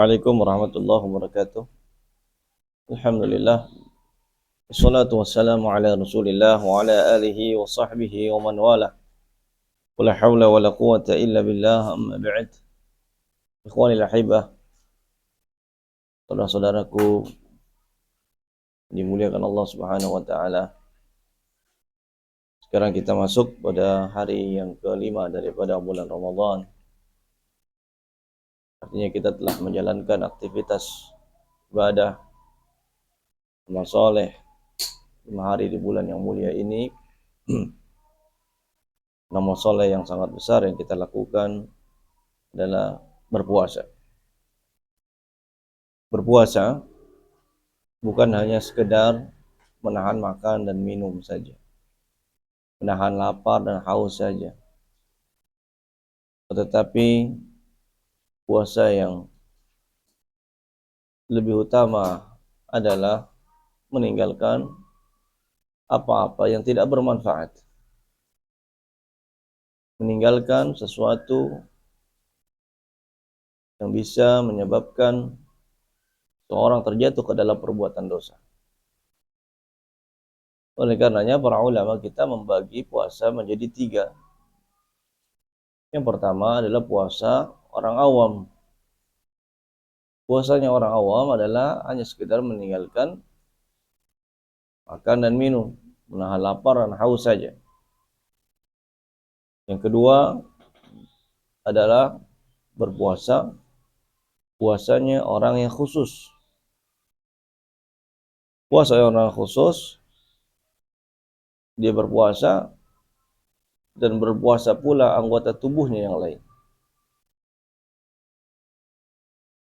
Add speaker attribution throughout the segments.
Speaker 1: Assalamualaikum warahmatullahi wabarakatuh. Alhamdulillah. Wassalatu wassalamu ala Rasulillah wa ala alihi wa sahbihi wa man wala. Wala hawla wala quwata illa billah, amma ba'd. Ikhwanil ahibah, saudara-saudaraku dimuliakan Allah Subhanahu wa taala. Sekarang kita masuk pada hari yang kelima daripada bulan Ramadan. Artinya kita telah menjalankan aktivitas ibadah amal soleh 5 hari di bulan yang mulia ini. Amal soleh yang sangat besar yang kita lakukan adalah berpuasa. Berpuasa bukan hanya sekedar menahan makan dan minum saja, menahan lapar dan haus saja, tetapi puasa yang lebih utama adalah meninggalkan apa-apa yang tidak bermanfaat, meninggalkan sesuatu yang bisa menyebabkan seorang terjatuh ke dalam perbuatan dosa. Oleh karenanya para ulama kita membagi puasa menjadi 3. Yang pertama adalah puasa orang awam. Puasanya orang awam adalah hanya sekedar meninggalkan makan dan minum, menahan lapar dan haus saja. Yang kedua adalah berpuasa, puasanya orang yang khusus. Puasa orang khusus, dia berpuasa dan berpuasa pula anggota tubuhnya yang lain.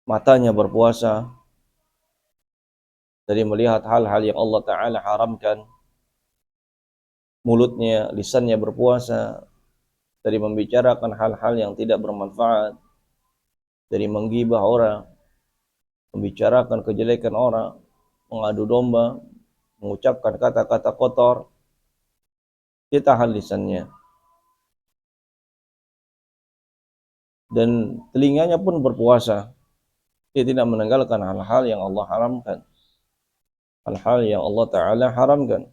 Speaker 1: Matanya berpuasa dari melihat hal-hal yang Allah Ta'ala haramkan. Mulutnya, lisannya berpuasa dari membicarakan hal-hal yang tidak bermanfaat, dari menggibah orang, membicarakan kejelekan orang, mengadu domba, mengucapkan kata-kata kotor. Dia tahan lisannya. Dan telinganya pun berpuasa. Dia tidak meninggalkan hal-hal yang Allah haramkan, hal-hal yang Allah Ta'ala haramkan,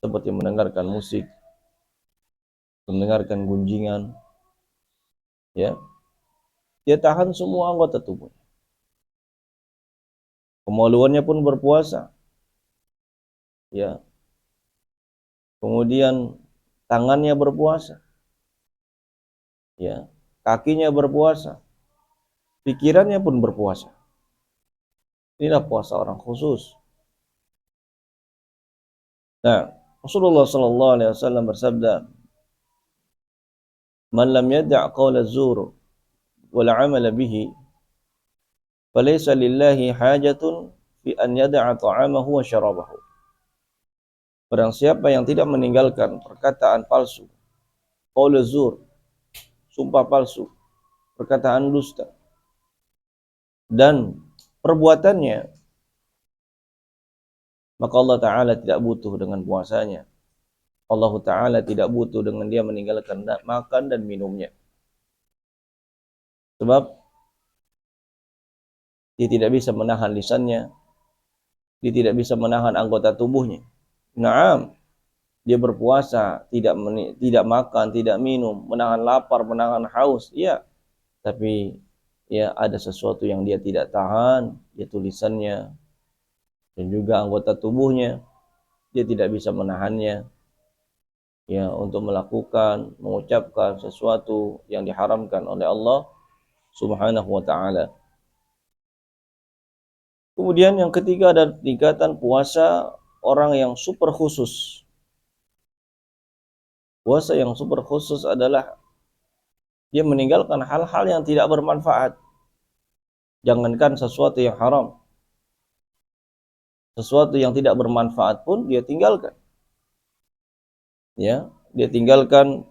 Speaker 1: seperti mendengarkan musik, mendengarkan gunjingan, ya. Dia tahan semua anggota tubuhnya. Kemaluannya pun berpuasa, ya. Kemudian tangannya berpuasa, ya. Kakinya berpuasa, pikirannya pun berpuasa. Inilah puasa orang khusus. Nah, Rasulullah sallallahu alaihi wasallam bersabda, "Man lam yada' qawla az-zur wal 'amala bihi, falaysa lillahi hajatun fi an yada'a ta'amahu wa syarabahu." Barang siapa yang tidak meninggalkan perkataan palsu, qaul az-zur, sumpah palsu, perkataan dusta, dan perbuatannya, maka Allah Ta'ala tidak butuh dengan puasanya. Allah Ta'ala tidak butuh dengan dia meninggalkan makan dan minumnya. Sebab dia tidak bisa menahan lisannya, dia tidak bisa menahan anggota tubuhnya. Naam, dia berpuasa, tidak makan, tidak minum, menahan lapar, menahan haus, ya. Tapi ya ada sesuatu yang dia tidak tahan, yaitu lisannya dan juga anggota tubuhnya. Dia tidak bisa menahannya, ya, untuk melakukan, mengucapkan sesuatu yang diharamkan oleh Allah Subhanahu wa taala. Kemudian yang ketiga ada tingkatan puasa orang yang super khusus. Puasa yang super khusus adalah dia meninggalkan hal-hal yang tidak bermanfaat. Jangankan sesuatu yang haram, sesuatu yang tidak bermanfaat pun dia tinggalkan. Ya, dia tinggalkan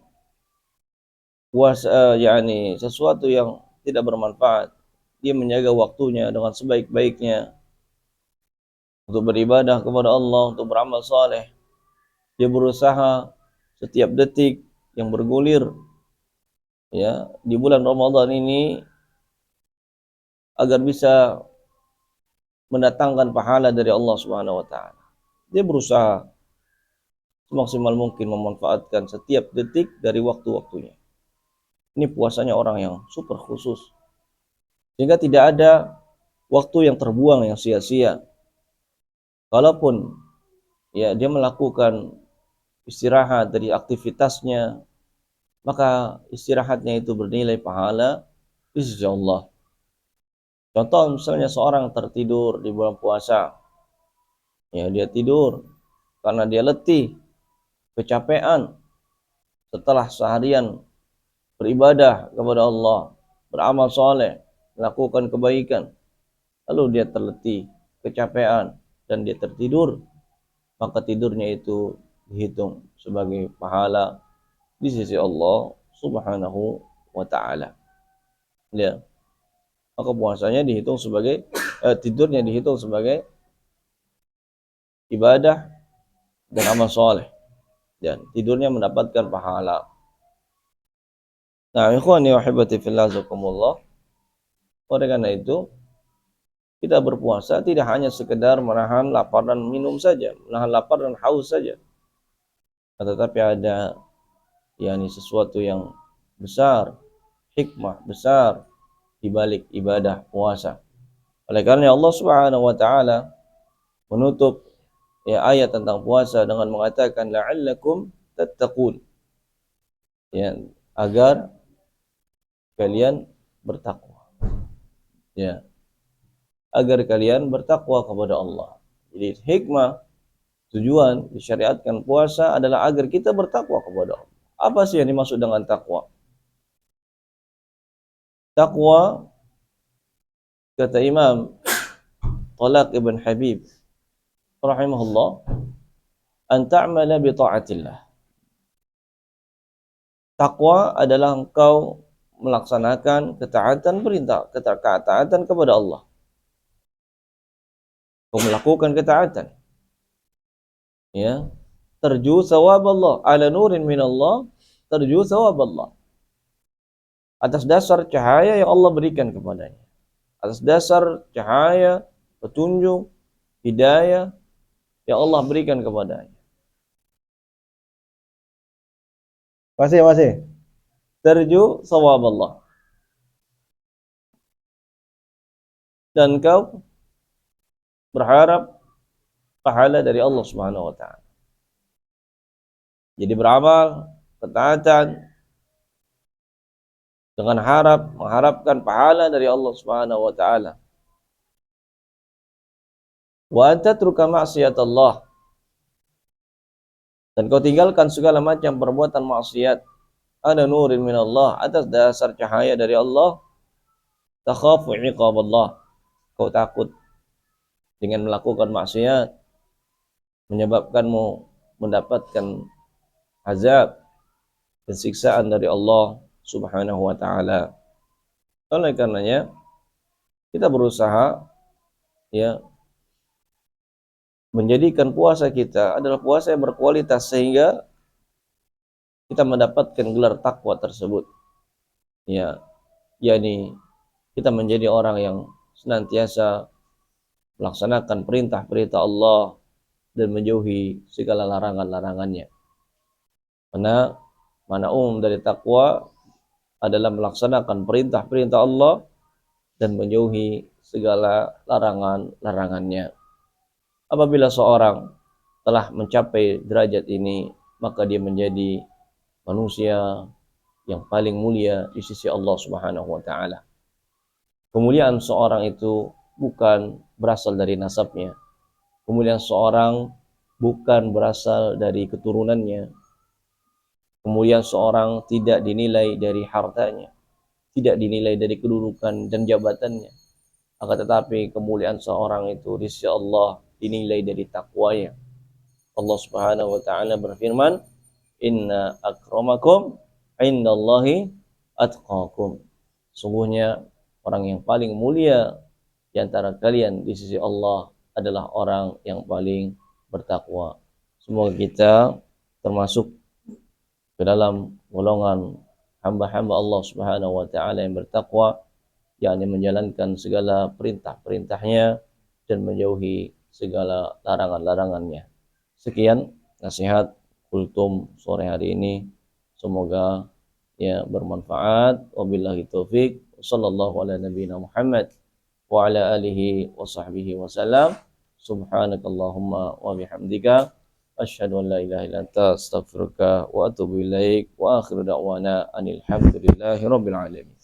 Speaker 1: puasa, yakni sesuatu yang tidak bermanfaat. Dia menjaga waktunya dengan sebaik-baiknya untuk beribadah kepada Allah, untuk beramal saleh. Dia berusaha setiap detik yang bergulir, ya, di bulan Ramadan ini agar bisa mendatangkan pahala dari Allah Subhanahu wa taala. Dia berusaha semaksimal mungkin memanfaatkan setiap detik dari waktu-waktunya. Ini puasanya orang yang super khusus. Sehingga tidak ada waktu yang terbuang yang sia-sia. Kalaupun ya dia melakukan istirahat dari aktivitasnya, maka istirahatnya itu bernilai pahala di sisi Allah. Contoh misalnya seorang tertidur di bulan puasa, ya dia tidur karena dia letih, kecapean setelah seharian beribadah kepada Allah, beramal soleh, melakukan kebaikan, lalu dia terletih, kecapean, dan dia tertidur, maka tidurnya itu dihitung sebagai pahala di sisi Allah Subhanahu wa taala. Ya. Maka puasanya dihitung sebagai tidurnya dihitung sebagai ibadah dan amal soleh, dan tidurnya mendapatkan pahala. Nah, ikhwani wa hibati fillah zakumullah. Oleh karena itu, kita berpuasa tidak hanya sekedar menahan lapar dan minum saja, menahan lapar dan haus saja, tetapi ada sesuatu yang besar, hikmah besar di balik ibadah puasa. Oleh karena Allah Subhanahu wa taala menutup ayat tentang puasa dengan mengatakan la'allakum tattaqun, agar kalian bertakwa. Agar kalian bertakwa kepada Allah. Jadi hikmah, tujuan disyariatkan puasa adalah agar kita bertakwa kepada Allah. Apa sih yang dimaksud dengan takwa? Takwa, kata Imam Talaq ibn Habib rahimahullah, an ta'mala bi ta'atillah. Takwa adalah engkau melaksanakan ketaatan perintah, ketaatan kepada Allah. Engkau melakukan ketaatan. Terju sawab Allah, ala nurin min Allah, terju sawab Allah. Atas dasar cahaya yang Allah berikan kepadanya. Atas dasar cahaya, petunjuk, hidayah yang Allah berikan kepadanya. Masih. Terju sawab Allah. Dan kau berharap pahala dari Allah Subhanahu wa taala. Jadi beramal ketaatan dengan mengharapkan pahala dari Allah Subhanahu wa taala. Wa anta tatruka ma'siyat Allah. Dan kau tinggalkan segala macam perbuatan maksiat. Ada nurin min Allah, atas dasar cahaya dari Allah. Takhafu iqab Allah. Kau takut dengan melakukan maksiat menyebabkanmu mendapatkan azab dan siksaan dari Allah Subhanahu wa taala. Oleh karenanya kita berusaha menjadikan puasa kita adalah puasa yang berkualitas sehingga kita mendapatkan gelar takwa tersebut. Yakni kita menjadi orang yang senantiasa melaksanakan perintah-perintah Allah dan menjauhi segala larangan-larangannya. Mana umum dari takwa adalah melaksanakan perintah-perintah Allah dan menjauhi segala larangan-larangannya. Apabila seorang telah mencapai derajat ini, maka dia menjadi manusia yang paling mulia di sisi Allah Subhanahu wa taala. Kemuliaan seorang itu bukan berasal dari nasabnya. Kemuliaan seorang bukan berasal dari keturunannya. Kemuliaan seorang tidak dinilai dari hartanya, tidak dinilai dari kedudukan dan jabatannya. Akan tetapi kemuliaan seorang itu di sisi Allah dinilai dari takwanya. Allah Subhanahu wa taala berfirman, "Inna akramakum indallahi atqakum." Sungguhnya orang yang paling mulia di antara kalian di sisi Allah adalah orang yang paling bertakwa. Semoga kita termasuk ke dalam golongan hamba-hamba Allah Subhanahu wa taala yang bertakwa yakni menjalankan segala perintah-perintahnya dan menjauhi segala larangan-larangannya. Sekian nasihat kultum sore hari ini. Semoga ya bermanfaat. Wabillahi taufik. Sallallahu ala nabiyina Muhammad wa ala alihi wa sahbihi wasallam. Subhanakallahumma wa bihamdika asyhadu an la ilaha illa anta astaghfiruka wa atubu ilaik wa akhiru da'wana anil hamdulillahi rabbil alamin.